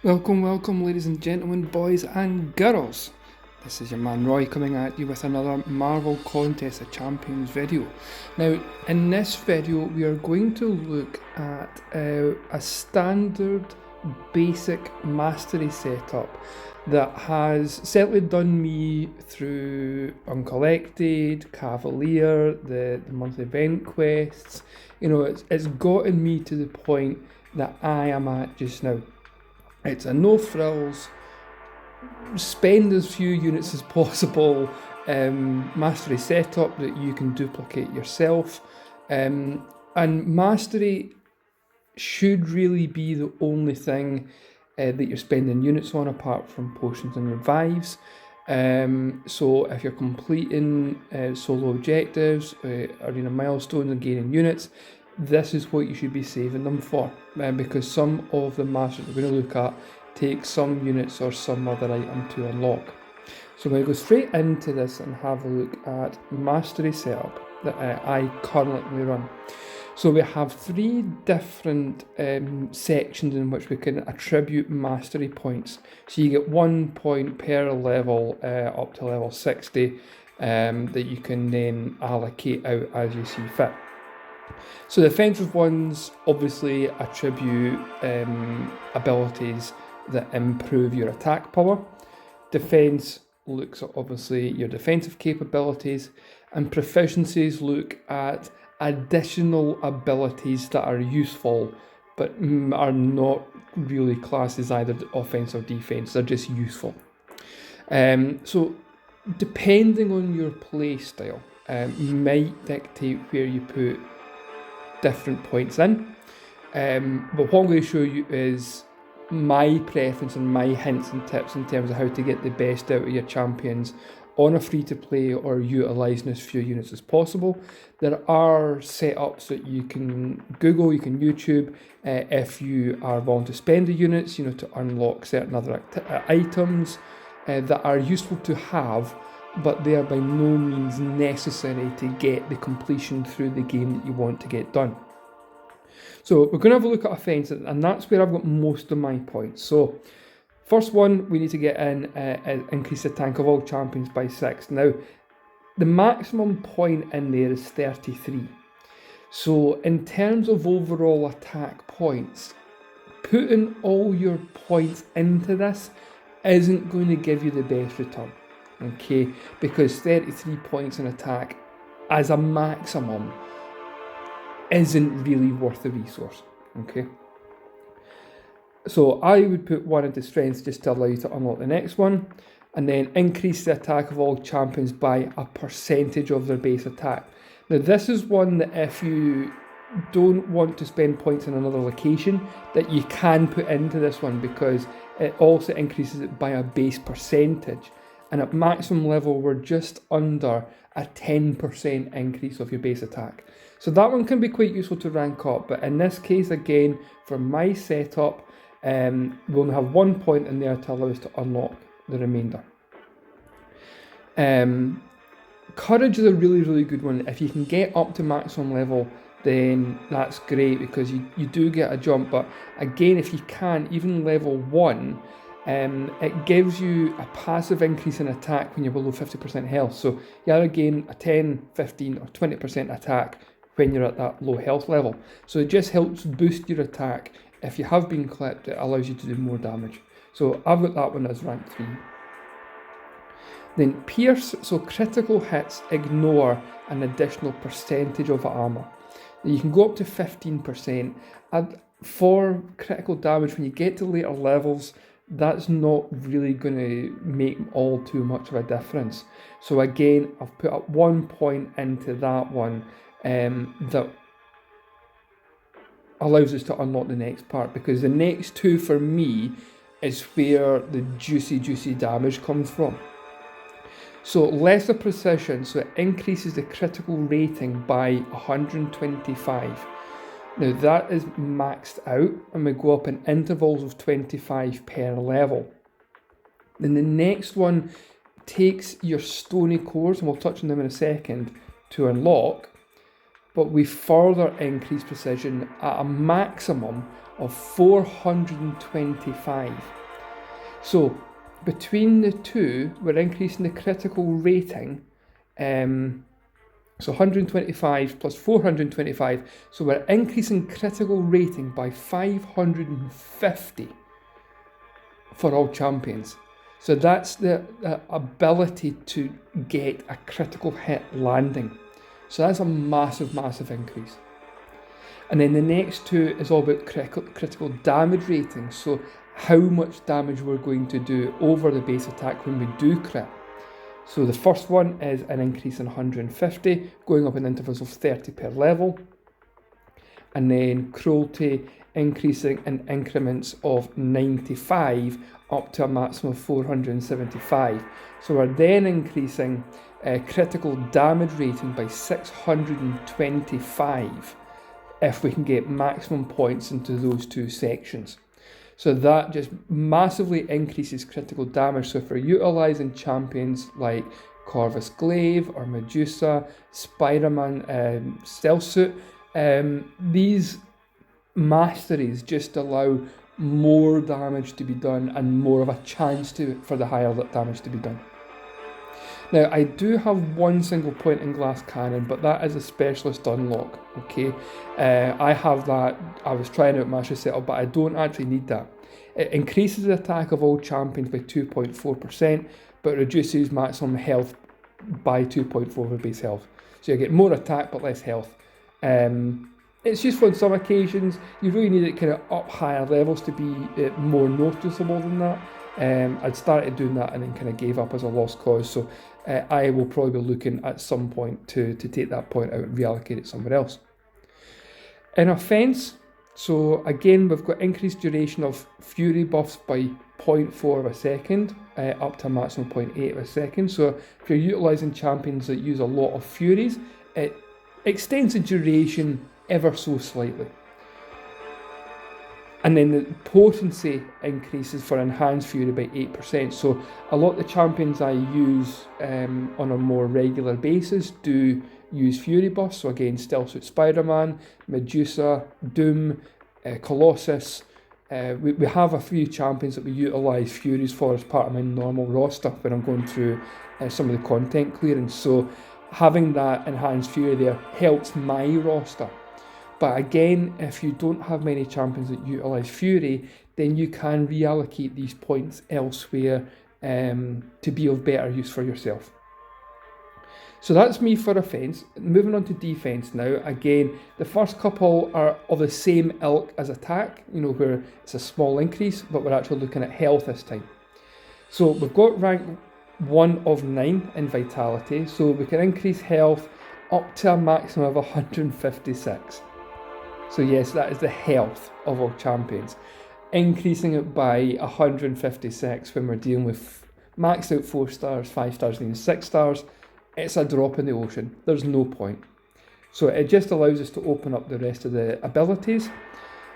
Welcome, welcome, ladies and gentlemen, boys and girls. This is your man Roy coming at you with another Marvel Contest of Champions video. Now, in this video, we are going to look at a standard basic mastery setup that has certainly done me through Uncollected, Cavalier, the monthly event quests. You know, it's gotten me to the point that I am at just now. It's a no frills, spend as few units as possible, mastery setup that you can duplicate yourself. And mastery should really be the only thing that you're spending units on apart from potions and revives. So if you're completing solo objectives, arena milestones and gaining units, this is what you should be saving them for, because some of the masters we're going to look at take some units or some other item to unlock. So I'm going to go straight into this and have a look at mastery setup that I currently run. So we have three different sections in which we can attribute mastery points. So you get 1 point per level up to level 60 that you can then allocate out as you see fit. So the offensive ones obviously attribute abilities that improve your attack power. Defense looks at obviously your defensive capabilities, and proficiencies look at additional abilities that are useful but are not really classed as either offense or defense. They're just useful. So depending on your play style, might dictate where you put different points in. But what I'm going to show you is my preference and my hints and tips in terms of how to get the best out of your champions on a free-to-play or utilising as few units as possible. There are setups that you can Google, you can YouTube, if you are willing to spend the units, to unlock certain other items that are useful to have, but they are by no means necessary to get the completion through the game that you want to get done. So we're going to have a look at offense, and that's where I've got most of my points. So first one we need to get in is increase the tank of all champions by 6. Now, the maximum point in there is 33. So in terms of overall attack points, putting all your points into this isn't going to give you the best return. Okay, because 33 points in attack as a maximum isn't really worth the resource. Okay, so I would put 1 into strength just to allow you to unlock the next one, and then increase the attack of all champions by a percentage of their base attack. Now this is one that if you don't want to spend points in another location, that you can put into this one, because it also increases it by a base percentage. And at maximum level, we're just under a 10% increase of your base attack. So that one can be quite useful to rank up. But in this case, again, for my setup, we'll only have 1 point in there to allow us to unlock the remainder. Courage is a really, really good one. If you can get up to maximum level, then that's great, because you do get a jump. But again, if you can, even level 1, it gives you a passive increase in attack when you're below 50% health. So you either gain a 10, 15 or 20% attack when you're at that low health level. So it just helps boost your attack. If you have been clipped, it allows you to do more damage. So I've got that one as rank 3. Then Pierce, so critical hits ignore an additional percentage of armour. You can go up to 15%. And for critical damage, when you get to later levels, that's not really going to make all too much of a difference. So again, I've put up 1 point into that one that allows us to unlock the next part, because the next 2 for me is where the juicy damage comes from. So lesser precision, so it increases the critical rating by 125. Now that is maxed out, and we go up in intervals of 25 per level. Then the next one takes your stony cores, and we'll touch on them in a second, to unlock. but we further increase precision at a maximum of 425. So between the two, we're increasing the critical rating, so 125 plus 425, so we're increasing critical rating by 550 for all champions. So that's the ability to get a critical hit landing. So that's a massive, massive increase. And then the next two is all about critical damage rating. So how much damage we're going to do over the base attack when we do crit. So the first one is an increase in 150, going up in intervals of 30 per level. And then cruelty increasing in increments of 95 up to a maximum of 475. So we're then increasing critical damage rating by 625 if we can get maximum points into those two sections. So that just massively increases critical damage. So if we're utilising champions like Corvus Glaive or Medusa, Spider-Man, Stealth Suit, these masteries just allow more damage to be done and more of a chance for the higher damage to be done. Now, I do have one single point in Glass Cannon, but that is a specialist unlock, okay? I have that. I was trying out Master Setup, but I don't actually need that. It increases the attack of all champions by 2.4%, but reduces maximum health by 2.4 for base health. So you get more attack, but less health. It's useful on some occasions. You really need it kind of up higher levels to be more noticeable than that. I'd started doing that and then kind of gave up as a lost cause. So I will probably be looking at some point to take that point out and reallocate it somewhere else. In offense, so again, we've got increased duration of fury buffs by 0.4 of a second, up to a maximum of 0.8 of a second. So if you're utilising champions that use a lot of furies, it extends the duration ever so slightly. And then the potency increases for Enhanced Fury by 8%. So a lot of the champions I use on a more regular basis do use Fury buffs. So again, Stealth Suit Spider-Man, Medusa, Doom, Colossus. We have a few champions that we utilise Furies for as part of my normal roster when I'm going through some of the content clearance. So having that Enhanced Fury there helps my roster. But again, if you don't have many champions that utilise Fury, then you can reallocate these points elsewhere to be of better use for yourself. So that's me for offence. Moving on to defence now. Again, the first couple are of the same ilk as attack, where it's a small increase, but we're actually looking at health this time. So we've got rank 1 of 9 in Vitality, so we can increase health up to a maximum of 156. So yes, that is the health of our champions. Increasing it by 156 when we're dealing with maxed out 4 stars, 5 stars, and even 6 stars, it's a drop in the ocean. There's no point. So it just allows us to open up the rest of the abilities.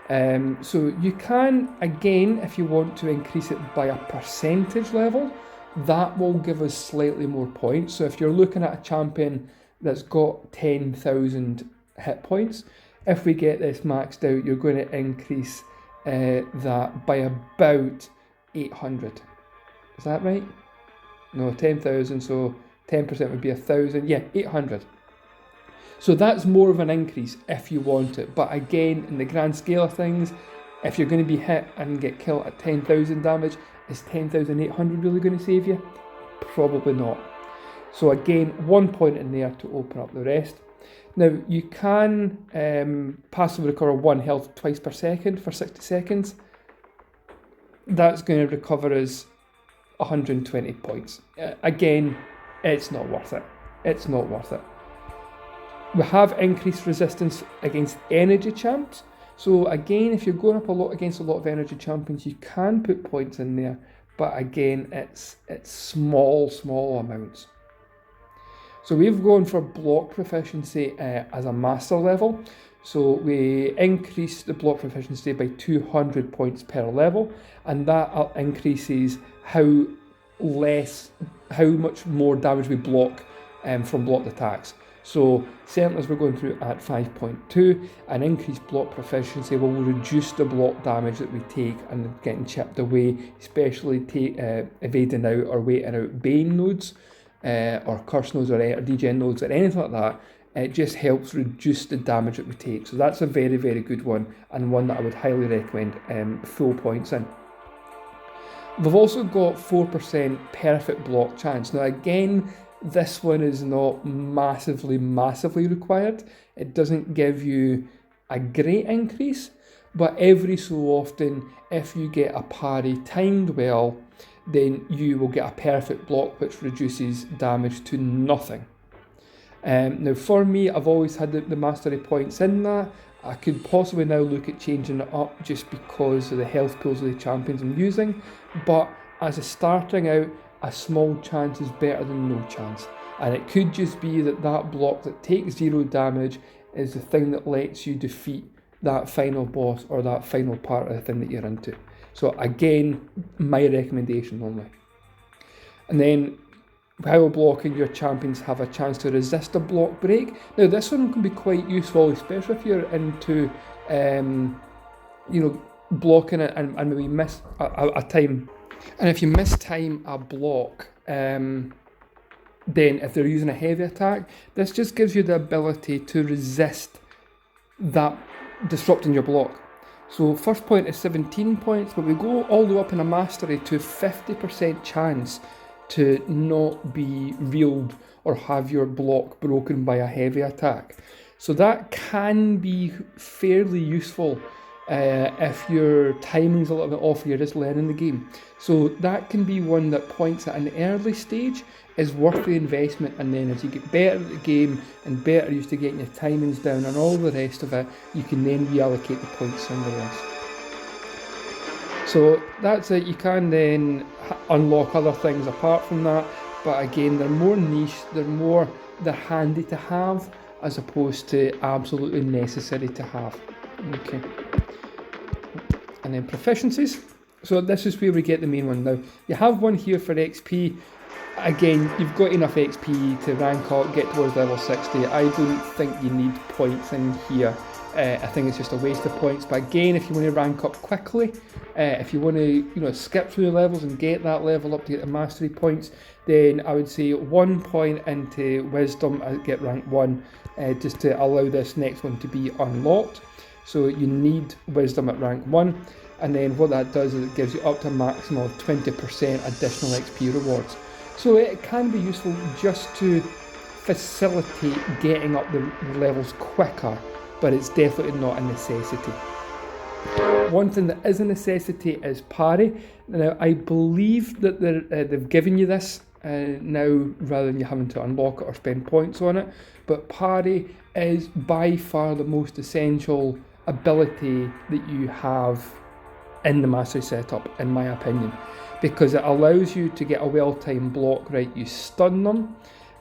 So you can, again, if you want to increase it by a percentage level, that will give us slightly more points. So if you're looking at a champion that's got 10,000 hit points, if we get this maxed out, you're going to increase that by about 800. Is that right? No, 10,000, so 10% would be 1,000. Yeah, 800. So that's more of an increase if you want it. But again, in the grand scale of things, if you're going to be hit and get killed at 10,000 damage, is 10,800 really going to save you? Probably not. So again, 1 point in there to open up the rest. Now, you can passively recover 1 health twice per second for 60 seconds. That's going to recover us 120 points. Again, it's not worth it. It's not worth it. We have increased resistance against energy champs. So again, if you're going up against a lot of energy champions, you can put points in there. But again, it's small amounts. So we've gone for block proficiency as a master level. So we increase the block proficiency by 200 points per level, and that increases how much more damage we block from blocked attacks. So certainly as we're going through at 5.2, an increased block proficiency will reduce the block damage that we take and getting chipped away, especially evading out or waiting out Bane nodes or curse nodes or degen nodes or anything like that. It just helps reduce the damage that we take. So that's a very, very good one, and one that I would highly recommend full points in. We've also got 4% perfect block chance. Now again, this one is not massively required. It doesn't give you a great increase, but every so often, if you get a parry timed well, then you will get a perfect block which reduces damage to nothing. Now for me, I've always had the mastery points in that. I could possibly now look at changing it up just because of the health pools of the champions I'm using, but as a starting out, a small chance is better than no chance. And it could just be that block that takes 0 damage is the thing that lets you defeat that final boss or that final part of the thing that you're into. So again, my recommendation only. And then while blocking, your champions have a chance to resist a block break. Now this one can be quite useful, especially if you're into blocking it and maybe miss a time. And if you miss time a block, then if they're using a heavy attack, this just gives you the ability to resist that disrupting your block. So first point is 17 points, but we go all the way up in a mastery to 50% chance to not be reeled or have your block broken by a heavy attack. So that can be fairly useful if your timing's a little bit off, you're just learning the game. So that can be one that points at an early stage is worth the investment, and then as you get better at the game and better used to getting your timings down and all the rest of it, you can then reallocate the points somewhere else. So that's it. You can then unlock other things apart from that, but again, they're more niche, they're handy to have as opposed to absolutely necessary to have. Okay. And then proficiencies. So this is where we get the main one. Now, you have one here for XP. Again, you've got enough XP to rank up, get towards level 60. I don't think you need points in here. I think it's just a waste of points. But again, if you want to rank up quickly, if you want to skip through the levels and get that level up to get the mastery points, then I would say 1 point into wisdom, get rank 1, just to allow this next one to be unlocked. So you need wisdom at rank 1, and then what that does is it gives you up to a maximum of 20% additional XP rewards. So it can be useful just to facilitate getting up the levels quicker, but it's definitely not a necessity. One thing that is a necessity is parry. Now I believe that they've given you this now rather than you having to unlock it or spend points on it, but parry is by far the most essential ability that you have in the mastery setup, in my opinion, because it allows you to get a well-timed block right. You stun them,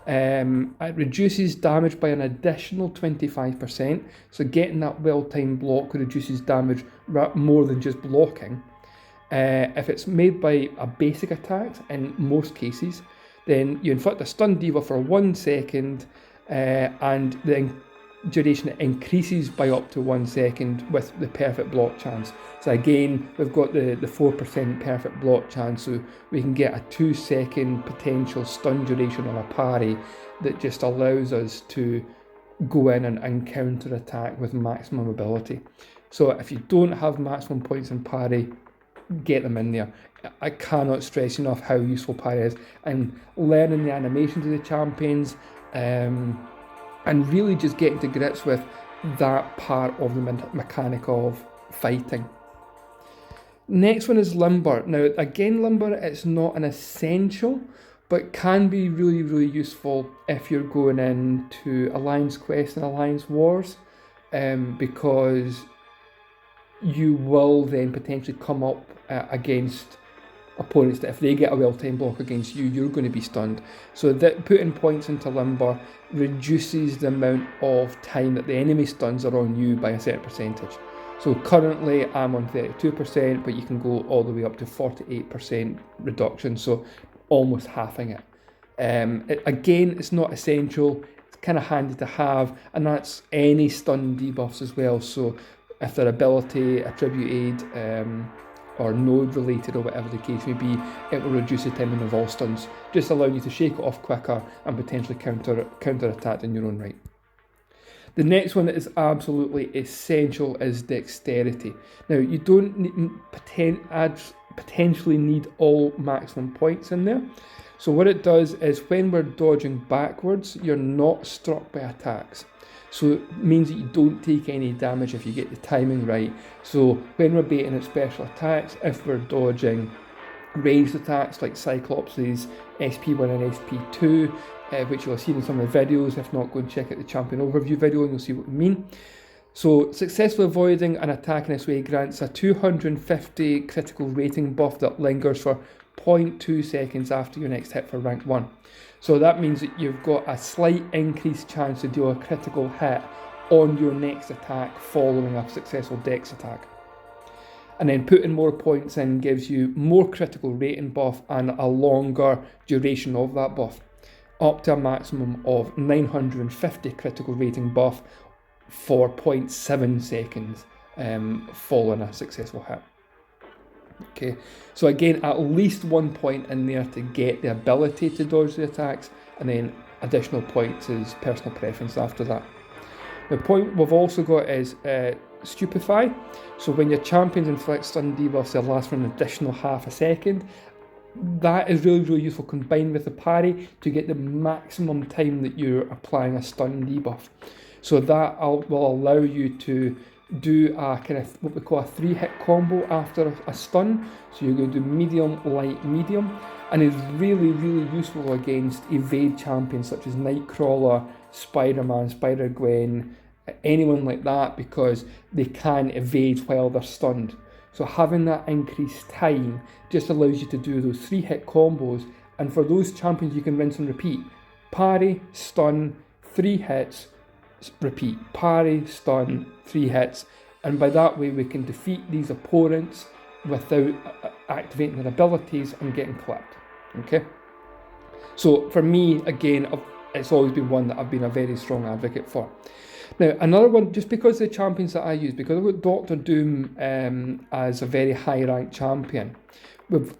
it reduces damage by an additional 25%, so getting that well-timed block reduces damage more than just blocking. If it's made by a basic attack, in most cases, then you inflict a stun diva for 1 second, and the duration increases by up to 1 second with the perfect block chance. So again, we've got the 4% perfect block chance, so we can get a 2-second potential stun duration on a parry that just allows us to go in and counter attack with maximum ability. So if you don't have maximum points in parry, get them in there. I cannot stress enough how useful parry is, and learning the animations of the champions, and really just getting to grips with that part of the mechanic of fighting. Next one is Limber. Now again, Limber, it's not an essential, but can be really, really useful if you're going into Alliance Quest and Alliance Wars, because you will then potentially come up against opponents that if they get a well-timed block against you, you're going to be stunned. So that putting points into Limber reduces the amount of time that the enemy stuns are on you by a certain percentage. So currently I'm on 32%, but you can go all the way up to 48% reduction, so almost halving it. Again, it's not essential. It's kind of handy to have, and that's any stun debuffs as well. So if they're ability, attribute aid, or node related, or whatever the case may be, it will reduce the timing of all stuns, just allowing you to shake it off quicker and potentially counter attack in your own right. The next one that is absolutely essential is dexterity. Now, you don't potentially need all maximum points in there. So what it does is when we're dodging backwards, you're not struck by attacks. So it means that you don't take any damage if you get the timing right. So when we're baiting at special attacks, if we're dodging ranged attacks like Cyclops' SP1 and SP2, which you'll have seen in some of the videos. If not, go and check out the champion overview video and you'll see what we mean. So successfully avoiding an attack in this way grants a 250 critical rating buff that lingers for 0.2 seconds after your next hit for rank 1. So that means that you've got a slight increased chance to deal a critical hit on your next attack following a successful dex attack. And then putting more points in gives you more critical rating buff and a longer duration of that buff, up to a maximum of 950 critical rating buff for 0.7 seconds following a successful hit. Okay, so again, at least 1 point in there to get the ability to dodge the attacks, and then additional points is personal preference after that. The point we've also got is Stupefy. So when your champions inflict stun debuffs, they'll last for an additional half a second. That is really useful combined with the parry to get the maximum time that you're applying a stun debuff. So that will allow you to do a kind of what we call a 3-hit combo after a stun. So you're going to do medium, light, medium, and is really useful against evade champions such as Nightcrawler, Spider-Man, Spider-Gwen, anyone like that, because they can evade while they're stunned. So having that increased time just allows you to do those 3-hit combos, and for those champions you can rinse and repeat. Parry, stun, 3 hits, repeat. Parry, stun, 3 hits, and by that way we can defeat these opponents without activating their abilities and getting clipped. Okay? So for me, again, it's always been one that I've been a very strong advocate for. Now, another one, just because the champions that I use, because I've got Doctor Doom as a very high ranked champion,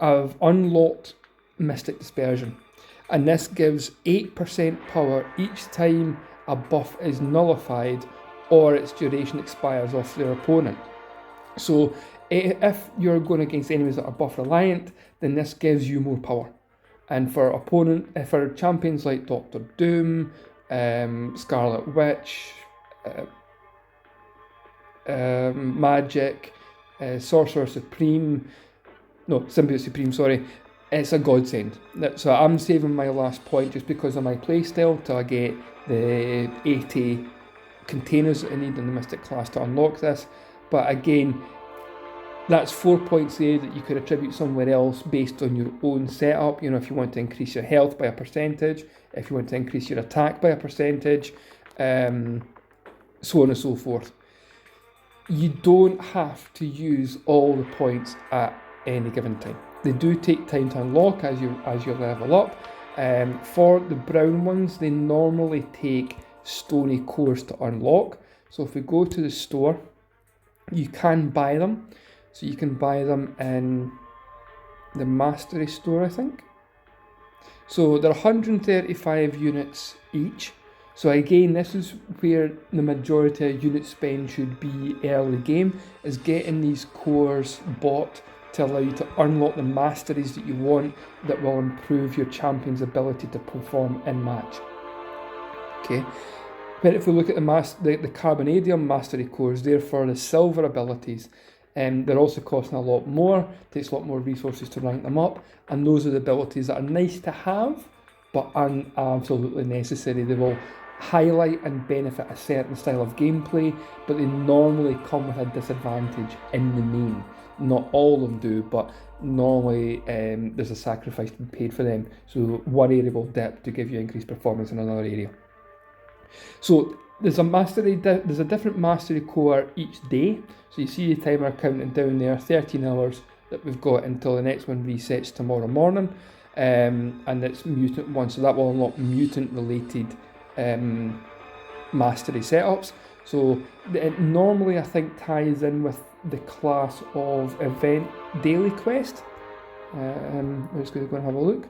I've unlocked Mystic Dispersion, and this gives 8% power each time a buff is nullified or its duration expires off their opponent. So if you're going against enemies that are buff reliant, then this gives you more power. And for champions like Doctor Doom, Scarlet Witch, Magic, Sorcerer Supreme, no, Symbiote Supreme, sorry, it's a godsend. So I'm saving my last point just because of my playstyle till I get the 80 containers that I need in the Mystic class to unlock this. But again, that's 4 points there that you could attribute somewhere else based on your own setup. You know, if you want to increase your health by a percentage, if you want to increase your attack by a percentage, so on and so forth. You don't have to use all the points at any given time. They do take time to unlock as you level up. For the brown ones, they normally take stony cores to unlock. So if we go to the store, you can buy them. So you can buy them in the Mastery store, I think. So they're 135 units each. So again, this is where the majority of unit spend should be early game, is getting these cores bought to allow you to unlock the masteries that you want that will improve your champion's ability to perform in match. Okay, but if we look at the Carbonadium mastery cores, they're for the silver abilities. They're also costing a lot more, takes a lot more resources to rank them up, and those are the abilities that are nice to have, but aren't absolutely necessary. They will highlight and benefit a certain style of gameplay, but they normally come with a disadvantage in the main. Not all of them do, but normally there's a sacrifice to be paid for them. So one area will dip to give you increased performance in another area. So there's a different mastery core each day. So you see the timer counting down there, 13 hours that we've got until the next one resets tomorrow morning. And it's mutant one, so that will unlock mutant related mastery setups. So it normally, I think, ties in with the class of event daily quest. I'm just going to go and have a look.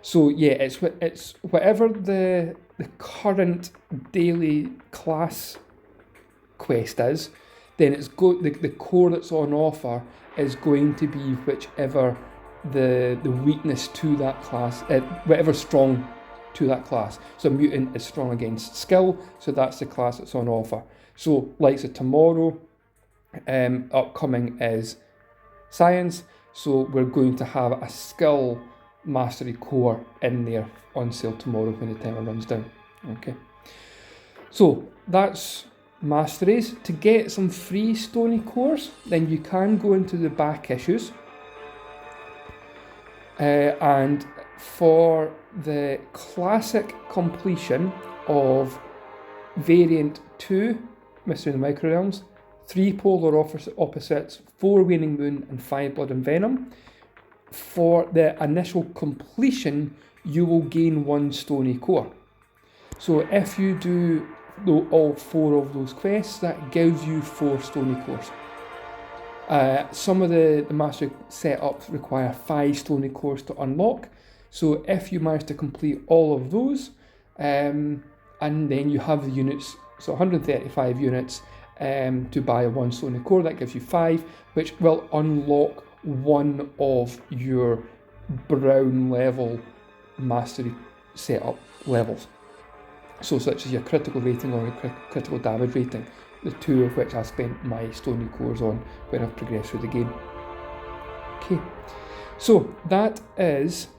So yeah, it's whatever the current daily class quest is, then it's the core that's on offer is going to be whichever the weakness to that class, whatever's strong to that class. So mutant is strong against skill, so that's the class that's on offer. So like tomorrow, upcoming is science, so we're going to have a skill mastery core in there on sale tomorrow when the timer runs down. Okay, so that's masteries. To get some free stony cores, then you can go into the back issues, and for the classic completion of variant 2 Mystery of the Microrealms, 3 polar opposites, 4 waning moon and 5 blood and venom, for the initial completion you will gain 1 stony core. So if you do all 4 of those quests, that gives you 4 stony cores. Some of the mastery setups require 5 stony cores to unlock, so if you manage to complete all of those, and then you have the units, so 135 units to buy 1 stony core, that gives you 5, which will unlock 1 of your brown level mastery setup levels. So such as your critical rating or your critical damage rating, the 2 of which I spent my stony cores on when I've progressed through the game. Okay, so that is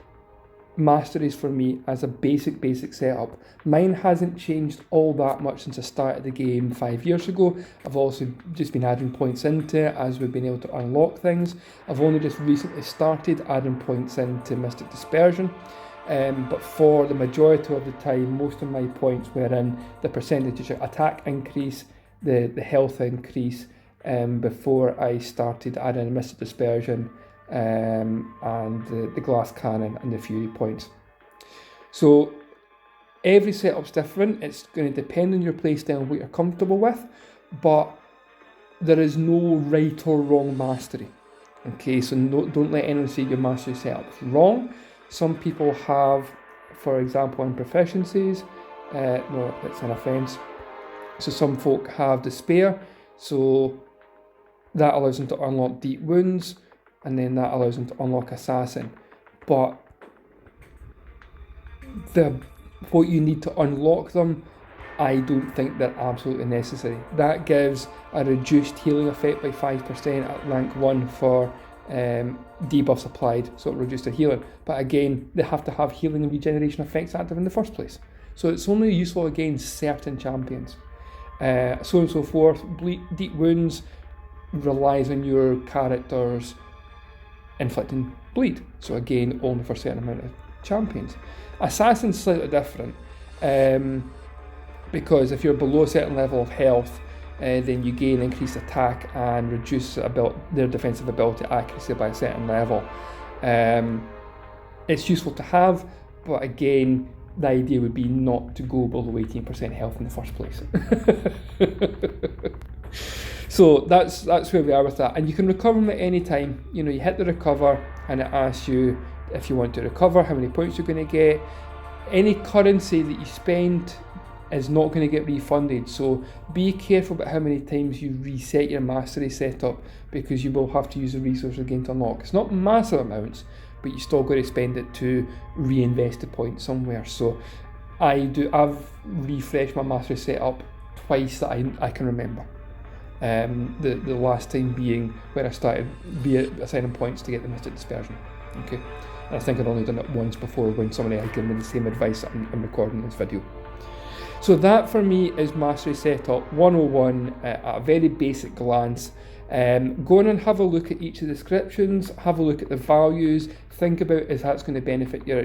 masteries for me as a basic setup. Mine hasn't changed all that much since I started the game 5 years ago. I've also just been adding points into it as we've been able to unlock things. I've only just recently started adding points into Mystic Dispersion. But for the majority of the time, most of my points were in the percentage of attack increase, the health increase, before I started adding Mystic Dispersion, and the glass cannon and the fury points. So every setup's different. It's going to depend on your playstyle and what you're comfortable with, but there is no right or wrong mastery. Okay, so don't let anyone say your mastery setup's wrong. Some people have, for example, in proficiencies, no, it's an offence. So some folk have despair, so that allows them to unlock deep wounds, and then that allows them to unlock assassin. But what you need to unlock them, I don't think they're absolutely necessary. That gives a reduced healing effect by 5% at rank 1 for debuffs applied, so it reduces their healing. But again, they have to have healing and regeneration effects active in the first place. So it's only useful against certain champions. So on and so forth. Deep wounds relies on your character's inflicting bleed. So again, only for a certain amount of champions. Assassin's slightly different, because if you're below a certain level of health, then you gain increased attack and reduce their defensive ability accuracy by a certain level. It's useful to have, but again, the idea would be not to go below 18% health in the first place. So that's where we are with that. And you can recover them at any time. You know, you hit the recover and it asks you if you want to recover, how many points you're going to get. Any currency that you spend is not going to get refunded, so be careful about how many times you reset your mastery setup, because you will have to use the resource again to unlock. It's not massive amounts, but you still got to spend it to reinvest the point somewhere. So I've refreshed my mastery setup twice that I can remember. The last time being when I started assigning points to get the Mystic Dispersion. Okay, and I think I'd only done it once before when somebody had given me the same advice that I'm recording this video. So that for me is Mastery Setup 101 at a very basic glance. Go on and have a look at each of the descriptions, have a look at the values, think about if that's going to benefit your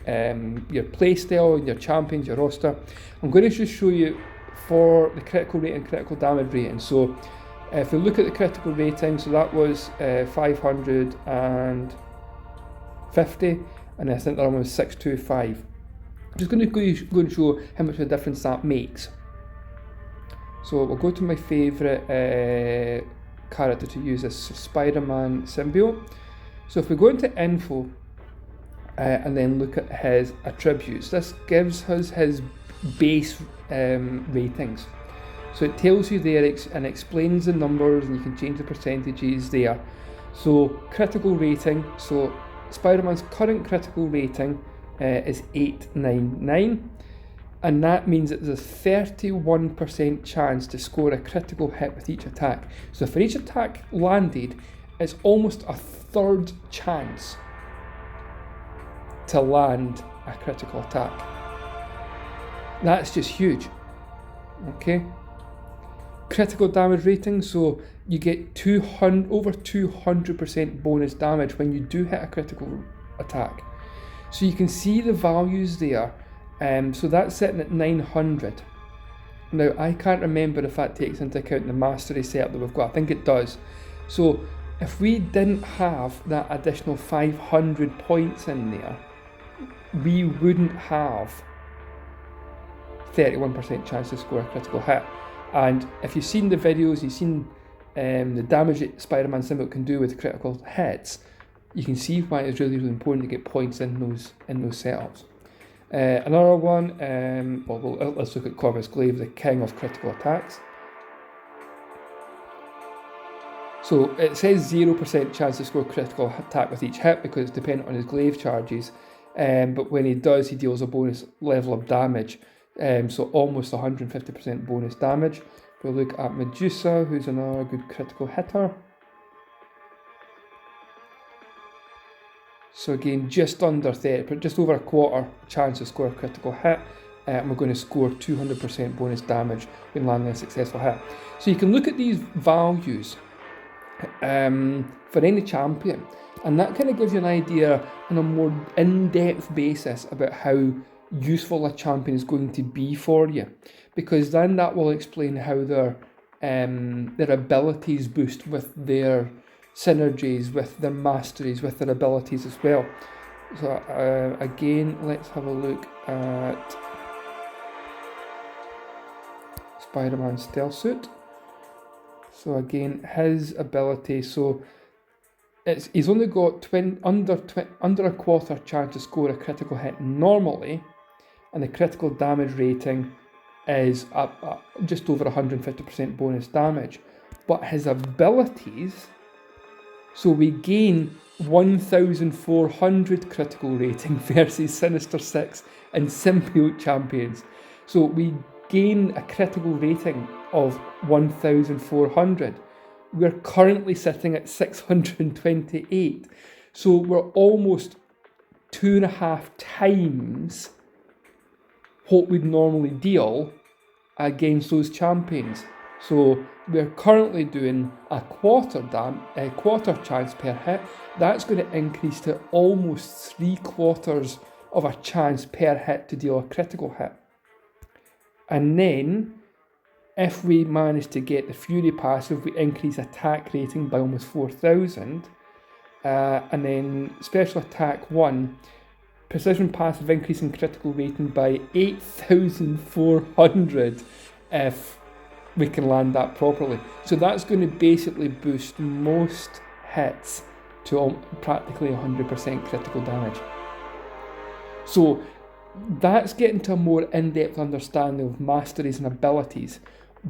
playstyle and your champions, your roster. I'm going to just show you for the critical rate and critical damage rating. So if we look at the critical rating, so that was 550, and I think the other one was 625. I'm just going to go and show how much of a difference that makes. So we'll go to my favourite character to use this, Spider-Man symbiote. So if we go into info and then look at his attributes, this gives us his base ratings. So it tells you there and explains the numbers, and you can change the percentages there. So critical rating, so Spider-Man's current critical rating is 899, and that means that there's a 31% chance to score a critical hit with each attack. So for each attack landed, it's almost a third chance to land a critical attack. That's just huge. Okay. Critical damage rating, so you get over 200% bonus damage when you do hit a critical attack. So you can see the values there. So that's sitting at 900. Now I can't remember if that takes into account the mastery setup that we've got. I think it does. So if we didn't have that additional 500 points in there, we wouldn't have 31% chance to score a critical hit. And if you've seen the videos, you've seen the damage that Spider-Man symbiote can do with critical hits, you can see why it's really, really important to get points in those setups. Another one, let's look at Corvus Glaive, the king of critical attacks. So it says 0% chance to score critical attack with each hit because it's dependent on his glaive charges. But when he does, he deals a bonus level of damage. So almost 150% bonus damage. We'll look at Medusa, who's another good critical hitter. So again, just under 30, just over a quarter chance to score a critical hit. And we're going to score 200% bonus damage when landing a successful hit. So you can look at these values for any champion, and that kind of gives you an idea on a more in-depth basis about how useful a champion is going to be for you, because then that will explain how their abilities boost with their synergies, with their masteries, with their abilities as well. So again, let's have a look at Spider-Man Stealth Suit. So again, his ability, so he's only got under a quarter chance to score a critical hit normally, and the critical damage rating is just over 150% bonus damage. But his abilities, so we gain 1,400 critical rating versus Sinister Six and Symbiote champions. So we gain a critical rating of 1,400. We're currently sitting at 628. So we're almost 2.5 times what we'd normally deal against those champions. So we're currently doing a quarter chance per hit. That's going to increase to almost 3/4 of a chance per hit to deal a critical hit. And then, if we manage to get the Fury passive, we increase attack rating by almost 4,000. And then Special Attack 1, Precision passive increasing critical rating by 8,400 if we can land that properly. So that's going to basically boost most hits to practically 100% critical damage. So that's getting to a more in-depth understanding of masteries and abilities.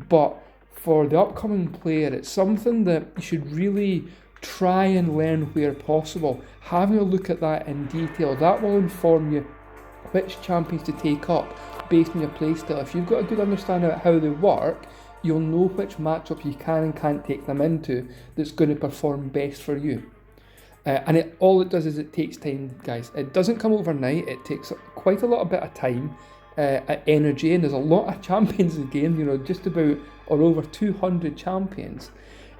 But for the upcoming player, it's something that you should really try and learn where possible. Having a look at that in detail, that will inform you which champions to take up based on your playstyle. If you've got a good understanding of how they work, you'll know which matchup you can and can't take them into that's going to perform best for you. And all it does is it takes time, guys. It doesn't come overnight. It takes quite a lot of bit of time, energy, and there's a lot of champions in the game, just about or over 200 champions.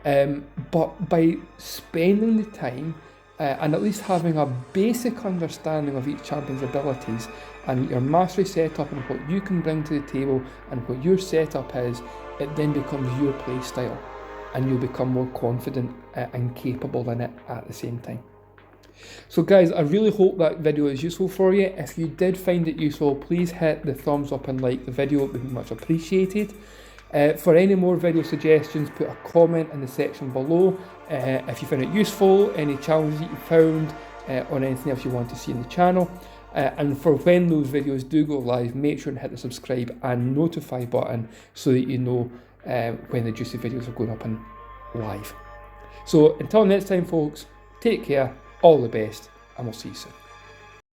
But by spending the time and at least having a basic understanding of each champion's abilities and your mastery setup and what you can bring to the table and what your setup is, it then becomes your play style and you'll become more confident and capable in it at the same time. So guys, I really hope that video is useful for you. If you did find it useful, please hit the thumbs up and like the video, it would be much appreciated. For any more video suggestions, put a comment in the section below. If you found it useful, any challenges that you found, or anything else you want to see in the channel. And for when those videos do go live, make sure to hit the subscribe and notify button so that you know when the juicy videos are going up and live. So until next time folks, take care, all the best, and we'll see you soon.